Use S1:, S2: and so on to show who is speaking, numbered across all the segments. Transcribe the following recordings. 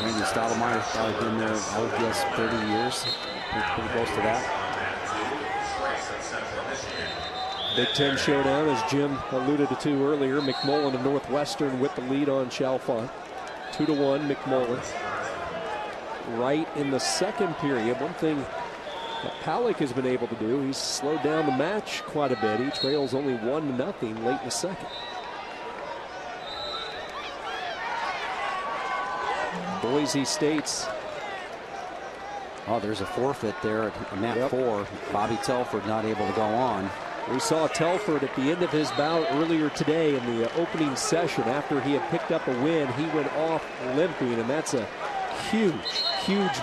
S1: Randy Stottlemyre's probably been there, I would guess, 30 years. Pretty close to that.
S2: Big Ten showdown, as Jim alluded to earlier. McMullen of Northwestern with the lead on Chalfont. 2-1 McMullen. Right in the second period, one thing that Palick has been able to do, he's slowed down the match quite a bit. He trails only 1-0 late in the second. Boise State's.
S1: Oh, there's a forfeit there at mat 4. Bobby Telford not able to go on.
S2: We saw Telford at the end of his bout earlier today in the opening session. After he had picked up a win, he went off limping, and that's a huge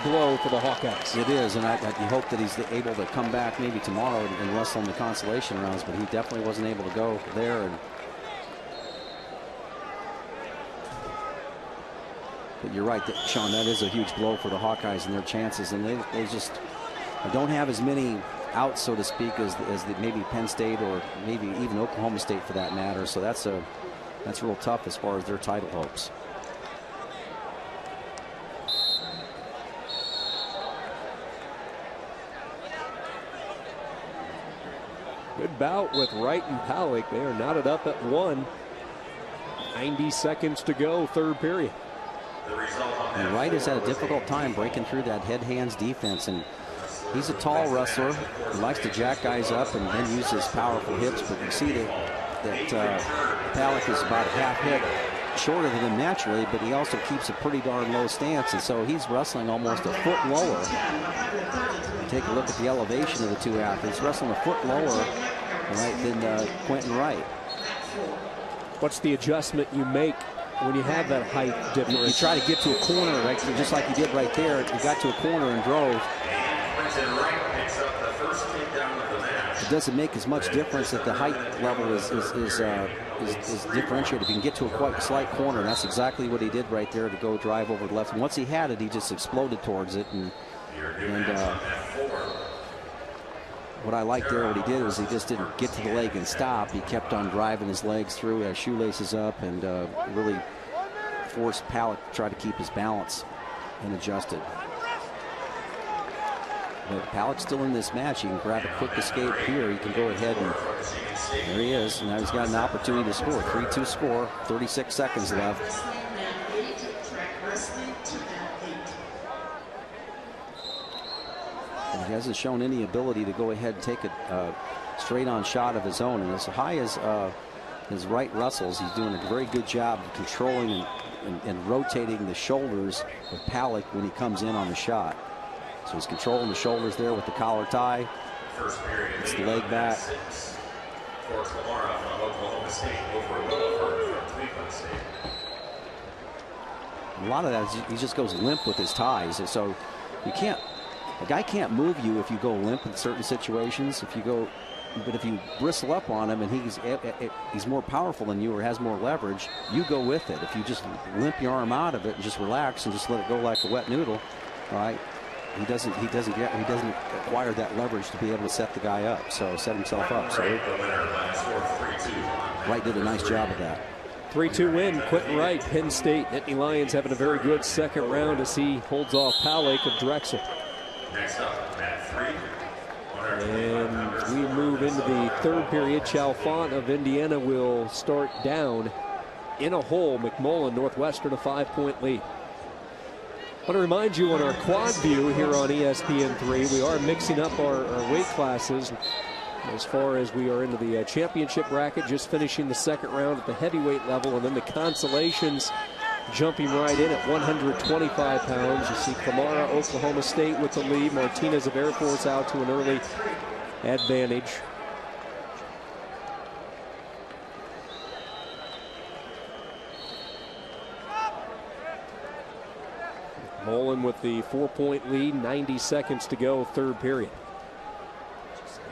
S2: blow for the Hawkeyes.
S1: It is, and I hope that he's able to come back maybe tomorrow and wrestle in the consolation rounds, but he definitely wasn't able to go there. And but you're right, Sean, that is a huge blow for the Hawkeyes and their chances, and they just don't have as many outs, so to speak, as maybe Penn State or maybe even Oklahoma State for that matter. So that's real tough as far as their title hopes.
S2: Good bout with Wright and Palick. They are knotted up at 1. 90 seconds to go, third period.
S1: And Wright has had a difficult time breaking through that head-hands defense, and he's a tall wrestler. He likes to jack guys up and then use his powerful hips, but you see that Palick is about a half head shorter than him naturally, but he also keeps a pretty darn low stance, and so he's wrestling almost a foot lower. Take a look at the elevation of the two athletes, wrestling a foot lower, right, than Quentin Wright.
S2: What's the adjustment you make when you have that height difference?
S1: You try to get to a corner, right, just like you did right there. You got to a corner and drove. It doesn't make as much difference that the height level is differentiated. If you can get to a quite slight corner, and that's exactly what he did right there to go drive over the left. And once he had it, he just exploded towards it. And what I liked there, what he did was he just didn't get to the leg and stop. He kept on driving his legs through, had shoelaces up, and really forced Palick to try to keep his balance and adjusted. But Palick's still in this match. He can grab a quick escape here. He can go ahead, and there he is. Now he's got an opportunity to score. 3-2 score, 36 seconds left. And he hasn't shown any ability to go ahead and take a straight-on shot of his own. And as high as his Wright wrestles, he's doing a very good job of controlling and rotating the shoulders of Palick when he comes in on the shot. So he's controlling the shoulders there with the collar tie. It's the leg back.
S3: For Klimara from Oklahoma State over Willeford from Cleveland State.
S1: A lot of that is he just goes limp with his ties. So you can't, a guy can't move you if you go limp in certain situations. But if you bristle up on him and he's more powerful than you or has more leverage, you go with it. If you just limp your arm out of it and just relax and just let it go like a wet noodle, all right? He doesn't acquire that leverage to be able to set the guy up, so set himself up. So Wright did a nice job of that.
S2: 3-2 win, Quentin Wright, Penn State. Nittany Lions having a very good second round as he holds off Palick of Drexel.
S3: Next up, mat 3.
S2: And we move into the third period. Chalfont of Indiana will start down in a hole. McMullen, Northwestern, a 5-point lead. I want to remind you on our quad view here on ESPN3, we are mixing up our weight classes as far as we are into the championship bracket, just finishing the second round at the heavyweight level, and then the Constellations jumping right in at 125 pounds. You see Klimara, Oklahoma State with the lead. Martinez of Air Force out to an early advantage. Mullen with the 4-point lead, 90 seconds to go, third period.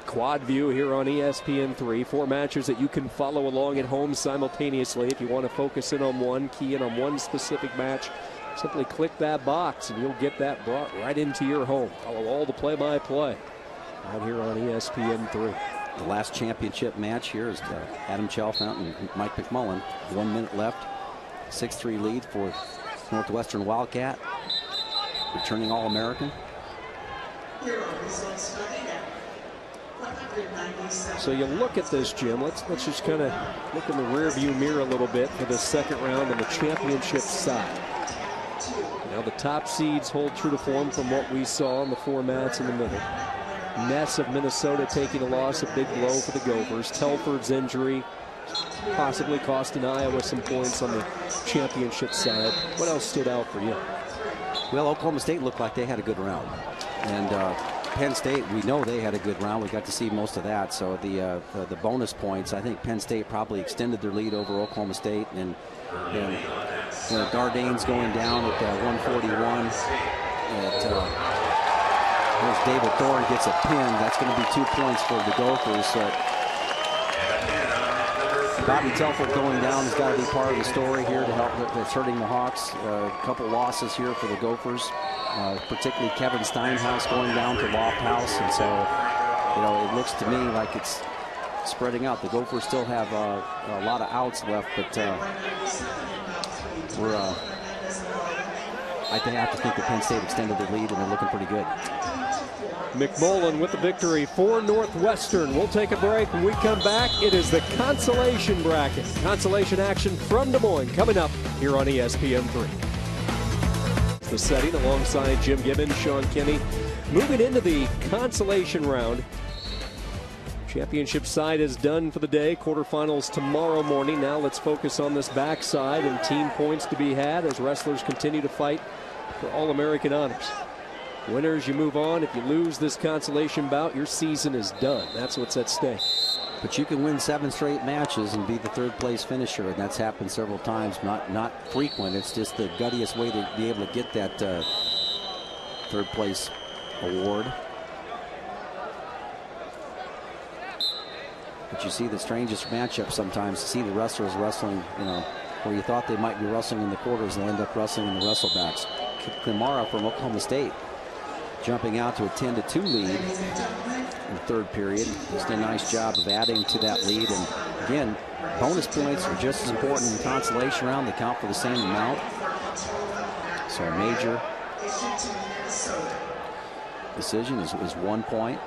S2: Quad view here on ESPN3. 4 matches that you can follow along at home simultaneously. If you want to focus in on one, key in on one specific match, simply click that box and you'll get that brought right into your home. Follow all the play-by-play out here on ESPN3.
S1: The last championship match here is Adam Chalfont and Mike McMullen. 1 minute left. 6-3 lead for Northwestern Wildcat, returning All-American.
S2: So you look at this, Jim. Let's just kind of look in the rearview mirror a little bit for the second round on the championship side. Now the top seeds hold true to form from what we saw in the formats in the middle. Ness of Minnesota taking a loss, a big blow for the Gophers. Telford's injury possibly costing Iowa some points on the championship side. What else stood out for you?
S1: Well, Oklahoma State looked like they had a good round. And Penn State, we know they had a good round. We got to see most of that. So the bonus points, I think Penn State probably extended their lead over Oklahoma State. And Dardane's going down at 141. There's David Thorne gets a pin. That's going to be 2 points for the Gophers. Bobby Telford going down has got to be part of the story here to help. That's hurting the Hawks. A couple losses here for the Gophers, particularly Kevin Steinhaus going down to Lofthouse. And so, it looks to me like it's spreading out. The Gophers still have a lot of outs left, but I have to think that Penn State extended the lead, and they're looking pretty good.
S2: McMullen with the victory for Northwestern. We'll take a break. When we come back, it is the consolation bracket. Consolation action from Des Moines coming up here on ESPN3. The setting alongside Jim Gibbons, Sean Kinney. Moving into the consolation round. Championship side is done for the day. Quarterfinals tomorrow morning. Now let's focus on this backside and team points to be had as wrestlers continue to fight for All-American honors. Winners, you move on. If you lose this consolation bout, your season is done. That's what's at stake.
S1: But you can win 7 straight matches and be the 3rd place finisher, and that's happened several times. Not frequent. It's just the guttiest way to be able to get that 3rd place award. But you see the strangest matchup sometimes. To see the wrestlers wrestling, where you thought they might be wrestling in the quarters, and they'll end up wrestling in the wrestlebacks. Klimara from Oklahoma State jumping out to a 10-2 lead in the 3rd period. Just a nice job of adding to that lead. And again, bonus points are just as important in the consolation round. They count for the same amount. So a major decision is 1 point.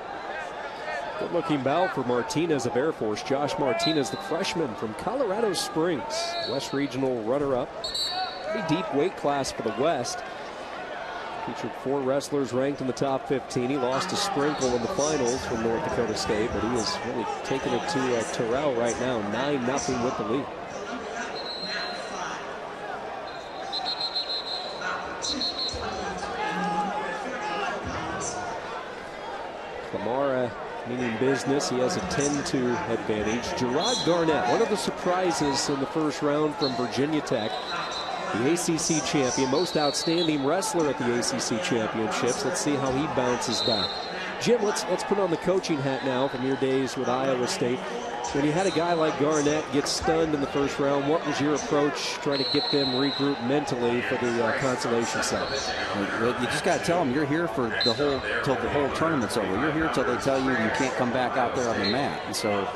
S2: Good looking bout for Martinez of Air Force. Josh Martinez, the freshman from Colorado Springs, West Regional runner-up. Pretty deep weight class for the West. Featured 4 wrestlers ranked in the top 15. He lost to Sprinkle in the finals from North Dakota State, but he is really taking it to Terrell right now, 9-0 with the lead. Klimara meaning business. He has a 10-2 advantage. Gerard Garnett, one of the surprises in the first round from Virginia Tech. The ACC champion, most outstanding wrestler at the ACC championships. Let's see how he bounces back. Jim, let's put on the coaching hat now from your days with Iowa State. When you had a guy like Garnett get stunned in the first round, what was your approach trying to get them regrouped mentally for the consolation side?
S1: You just got to tell them you're here for till the whole tournament's over. You're here till they tell you you can't come back out there on the mat. And so,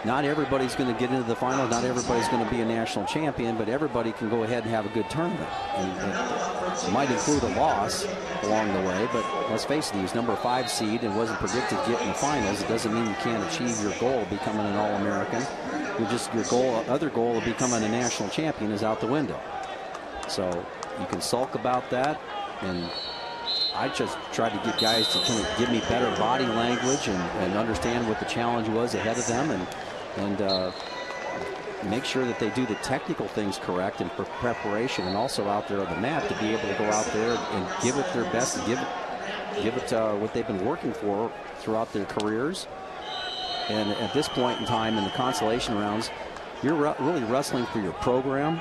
S1: not everybody's going to get into the final. Not everybody's going to be a national champion, but everybody can go ahead and have a good tournament. And it might include a loss along the way, but let's face it, he was number 5 seed and wasn't predicted to get in the finals. It doesn't mean you can't achieve your goal of becoming an All-American. Your other goal of becoming a national champion is out the window. So you can sulk about that, and I just tried to get guys to kind of give me better body language and understand what the challenge was ahead of them, and make sure that they do the technical things correct and for preparation, and also out there on the mat to be able to go out there and give it their best, and give it what they've been working for throughout their careers. And at this point in time in the consolation rounds, you're really wrestling for your program,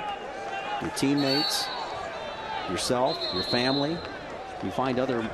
S1: your teammates, yourself, your family. You find other